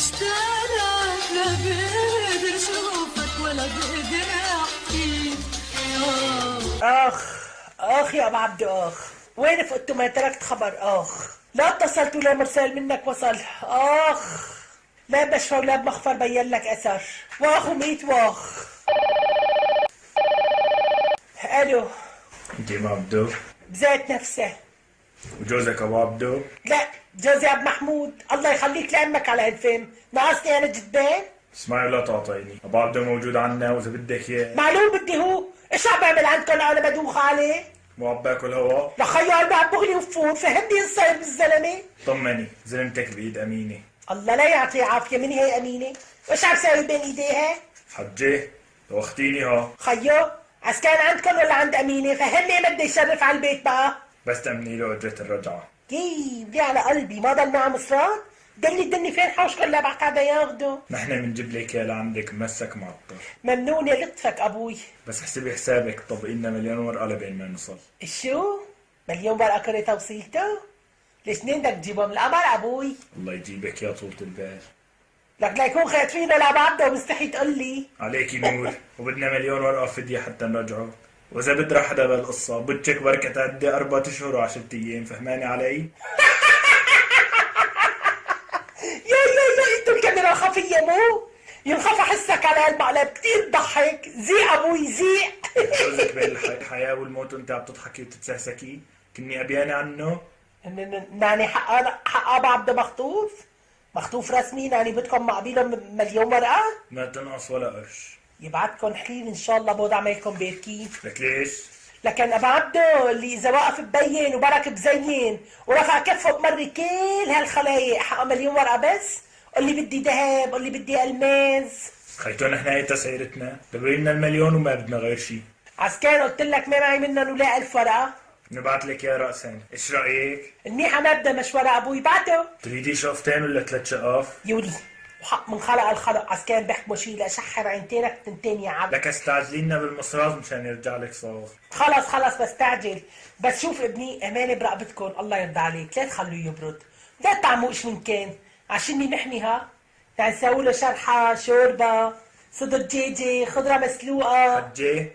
مشتاقة لا بقدر شوفك ولا بقدر احكي. اخ يا ابو عبد اخ، وين فقدتوا ما تركت خبر؟ اخ لا اتصلت ولا مرسال منك وصل. اخ لا بشفى ولا بمخفر بين لك اثر. واخ وميت واخ. الو. انت ام عبدو؟ بذات نفسه. وجوزك ابو عبدو؟ لا جوزي ابو محمود. الله يخليك لامك على هالفيلم. ناقصني انا جدان. اسمعي ولا تعطيني، ابو عبدو موجود عنا واذا بدك اياه. معلوم بدي هو. ايش عم بعمل عندكم انا بدوخ عليه؟ مو عم باكل هوا؟ لخيو قلبي عم بغلي وفور. فهمني ايش صاير بالزلمه؟ طمني، زلمتك بايد امينه. الله لا يعطيه عافيه. من هي امينه؟ وايش عم تساوي بين ايديها؟ حجي لو اختيني ها. خيو عسكان عندكم ولا عند امينه؟ فهمني ما بدي يشرف على البيت بقى. بس تأمني له اجرة الرجعة. دي على قلبي. ما ضل معه مصرات؟ دلي فين حوشكم لا بعد قاعده ياخده. نحن بنجيب لك اياه لعندك مسك معطر. ممنون يا لطفك ابوي. بس احسبي حسابك، طبقي لنا مليون ورقة لبين ما نوصل. شو؟ مليون ورقه كره توصيلته؟ ليش بدك تجيبهم من القمر ابوي؟ الله يجيبك يا طولة البال. لك لا يكون خاطرينه لبعضه ومستحي تقول لي. عليكي نور، وبدنا مليون ورقة فدية حتى نرجعه. واذا بدرى حدا بالقصة بتشك بركة تعدي 4 اشهر و10 ايام، فهماني علي؟ يا انتو الكاميرا خفية مو؟ ينخفى حسك على هالمقلب. كتير بضحك. زيق ابوي زيق. جوزك بين الحياة والموت وانت عم تضحكي وتتسهسكي؟ كني ابياني عنه؟ ناني حق ابو عبده مخطوف رسمي. ناني بدكم مقابلهم مليون ورقة؟ ما تنقص ولا قرش. يبعتكم حليل ان شاء الله. بود عملكم باركين. لك ليش؟ لكن ابو عبده اللي اذا وقف ببين وبرك بزين ورفع كفه بمري كل هالخلايق حق مليون ورقه بس. قول لي بدي ذهب، قول لي بدي الماس. خيتو نحن هي تسعيرتنا، دبري لنا المليون وما بدنا غير شيء. عسكان قلت لك ما معي منهم ولا 1000 ورقه. نبعت لك يا رأسين، ايش رأيك؟ منيحه مبدا مش ورقه ابوي. بعته. تريدي شقفتين ولا 3 شقف؟ يولي وحق من خلق الخلق. عسكان بحكموا شيء لاشحر عينتينك تنتين يا عبد. لك استعجلي لنا بالمصراف مشان يرجع لك صاغ. خلص بستعجل. بس شوف ابني امانه برقبتكم. الله يرضى عليك لا تخلوه يبرد. لا تطعموا ايش من كان عشان نحميها. يعني نسوي له شرحه، شوربه، صدر دجاجه، خضره مسلوقه. حجي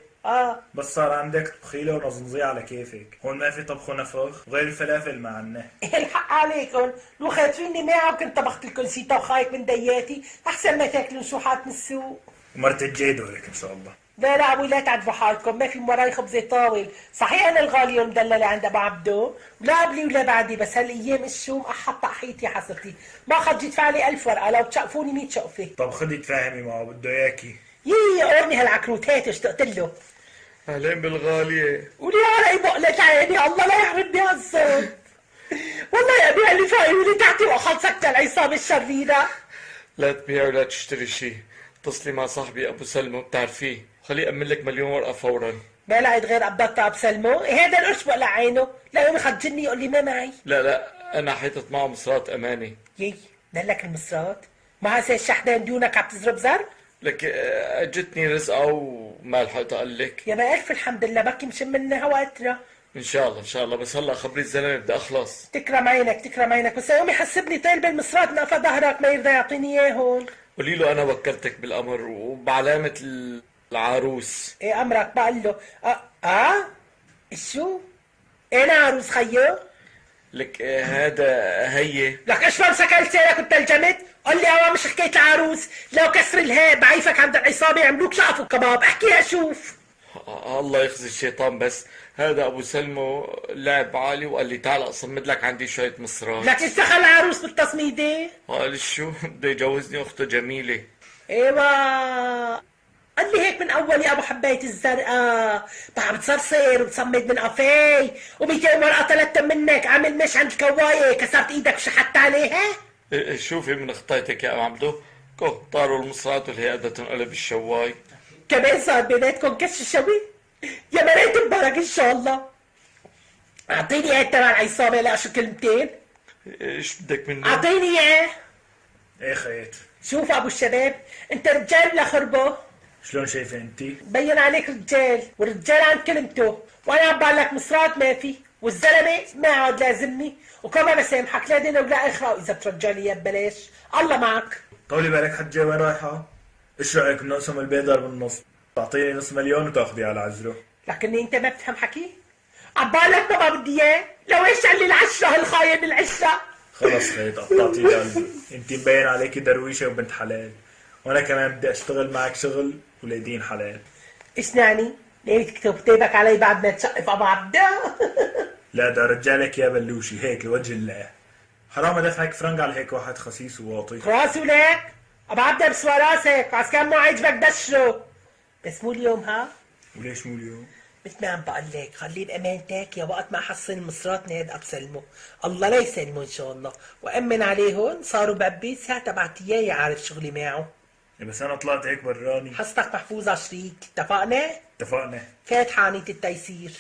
بس صار عندك طبخيله ونظنظيه على كيفك، هون ما في طبخ ونفخ وغير الفلافل ما عنا. الحق عليكم، لو خاطريني معه كنت طبخت لكم سيتا وخايك من دياتي احسن ما تاكلوا شوحات من السوق. ومرت الجاي دورك ان شاء الله. لا ابوي لا تعذبوا حالكم. ما في من وراي خبزه طاول. صحيح انا الغاليه والمدلله عند ابو عبدو، لا قبلي ولا بعدي، بس هالايام الشوم احط طحيتي حصتي. ما خد يدفع لي 1000 ورقه لو تشقفوني 100 شقفه. طب خدي تفاهمي معه بده اياكي. قرني هالعكروت هات اشتقت له. اهلين بالغاليه. ولي علي بقلة عيني. الله لا يحرمني هالصوت. والله يا ابي اللي فايولي تحتي واخذ سكتة العصابة الشريرة. لا تبيع ولا تشتري شيء. اتصلي مع صاحبي ابو سلمى بتعرفيه، خليه يأمن لك مليون ورقة فورا. ما لقيت غير قبضتها ابو سلمى. هذا القرش بقلع عينه. لا يوم يخجلني يقول لي ما معي. لا انا حيطت معه مصرات امانه. دلك المصرات؟ ما هسه الشحنان ديونك عم تزرب زر؟ لك اجتني رزقه وما لحقت اقول لك. يا ما الف الحمد لله. بكي مشم منها وقترة. ان شاء الله بس هلا خبري الزلمه بدي اخلص. تكرم عينك بس يوم يحسبني طيل بالمصرات نقفى ظهرك ما يرضى يعطيني اياهم. قولي له انا وكلتك بالامر وبعلامه العروس. ايه امرك بقول له. شو؟ انا عروس خيو؟ لك هي لك ايش ما مسكت لسانك وتلجمت؟ قل لي هو مش حكايه العروس. لو كسر الهاب بعيفك عند العصابه يعملوك شقف وكباب. احكيها شوف. الله يخزي الشيطان. بس هذا ابو سلمى لعب عالي وقال لي تعال اصمد لك عندي شويه مصرات. لك ايش دخل العروس بالتصميده؟ قال شو بده يجوزني اخته جميله. ايوه قال لي هيك من اول يا ابو حبايه الزرقاء. بقى بتصرصر وتصمد من قفاي و200 ورقه طلبت منك. عامل مش عند الكوايه كسرت ايدك وشحت عليها. شوفي من خطيتك يا ام عبدو. طاروا المصرات والهي قاعده تنقلب الشواي. كمان صار بيناتكم كش الشوي؟ يا مريت مبارك ان شاء الله. اعطيني اياه تبع العصابه لا شو كلمتين. ايش بدك مني؟ اعطيني اياه. ايه خيط. شوف ابو الشباب انت رجال ولا خربه؟ شلون شايفه انتي؟ بين عليك رجال والرجال عن كلمته. وانا عم بقول لك مصرات ما في والزلمه ما عاد لازمني وكمان بسامحك لا دين ولا اخره، واذا بترجع لي اياه ببلاش الله معك. طولي بالك حجة وين رايحة؟ ايش رأيك بنقسم البيضة بالنص؟ تعطيني نص مليون وتاخذي على عجره. لكني انت ما بتفهم حكي؟ عبالك ما بدي اياه، لو ايش علي العشره هالخايب العشره. خلص خيط قطعتي لي قلبي، انت مبين عليكي درويشة وبنت حلال، وانا كمان بدي اشتغل معك شغل وليدين حلال. ايش يعني؟ ناوي تكتب كتابك علي بعد ما تشقف ابو عبده؟ لا ده رجالك يا بلوشي هيك لوجه الله. حرام ادفعك فرنك على هيك واحد خسيس وواطي. راسي ولك ابو عبده بسوى راسك، عسكر مو عاجبك دشره. بس مو اليوم ها؟ وليش مو اليوم؟ مثل ما عم بقول لك خليه بامانتك، يا وقت ما احصل المصرات ناد ابسلمه، الله لا يسلمه ان شاء الله، وامن عليهم صاروا بعبي ساعتها بعت اياه عارف شغلي معه. بس انا طلعت هيك براني. حصتك محفوظه شريك، اتفقنا؟ اتفقنا. فات حانية التيسير.